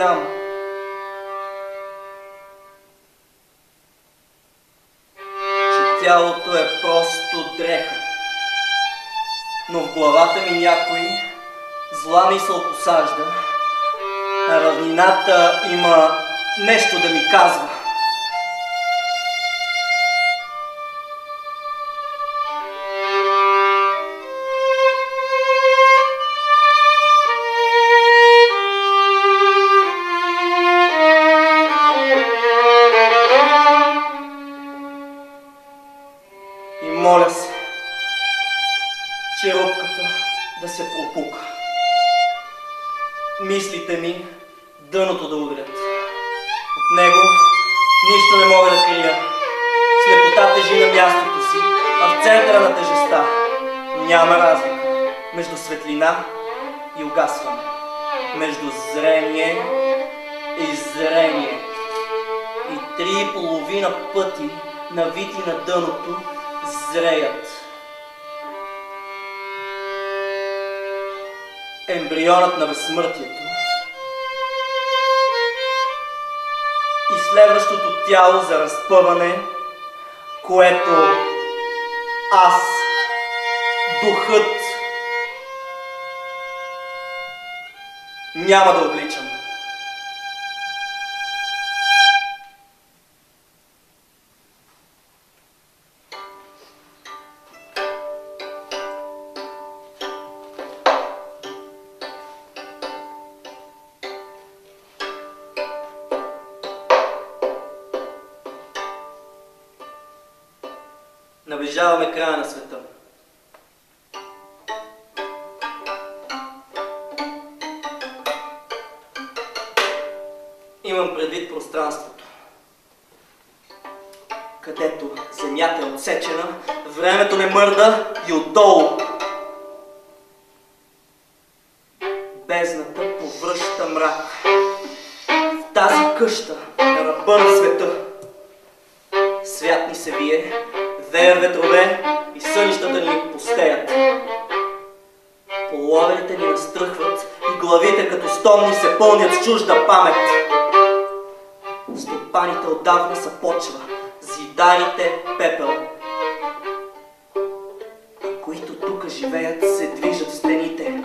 знам. Че тялото е просто дреха. Но в главата ми някой зла мисъл посажда, а равнината има нещо да ми казва. И моля се, черупката да се пропука. Мислите ми дъното да удрят. От него нищо не мога да крия. Слепота тежи на мястото си, а в центъра на тежестта няма разлика между светлина и угасване, между зрение и зрение. И 3,5 пъти навити на дъното зреят. Ембрионът на безсмъртието и следващото тяло за разпъване, което аз, духът, няма да обличам. Наближаваме края на света. Имам предвид пространството, където земята е отсечена, времето не мърда и отдолу бездната повръща мрак. В тази къща на ръба на света свят ни се вие, веят ветрове и сънищата ни пустеят. Половете ни настръхват и главите като стомни се пълнят с чужда памет. Стопаните отдавна са почва, зидарите пепел. А които тук живеят се движат в стените.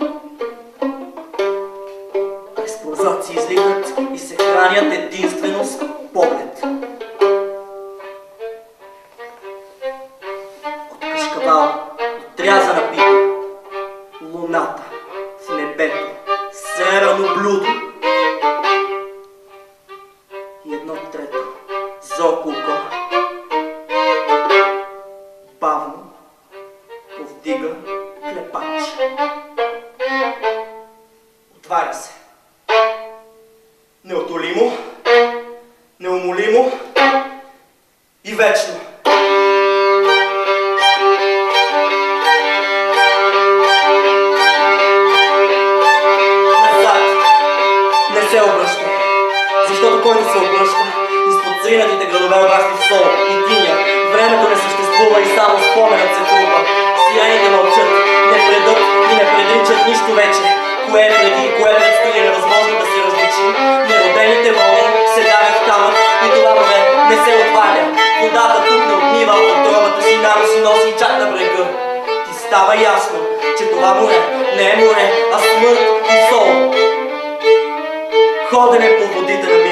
През прозорци излитат и се хранят единствено с поглед. Отрязана пита, луната в небето, серано блюдо и едно трето зорко око бавно повдига клепач. Отваря се. Неотолимо, неумолимо и вечно. Не се обръща, защото който се обръща, изпод зринатите градове обрасти в сол и тиня. Времето не съществува и само споменът се трупа. Сирените мълчат, не предат и не предричат нищо вече. Кое е преди и кое предстои е невъзможно да се различи. Неродените вълни се давят в камък и това море не се отваря. Водата тук не отмива от отровата си, наноси носи и чак на брега. Ти става ясно, че това море не е море, а смърт и сол. Ходене по водите на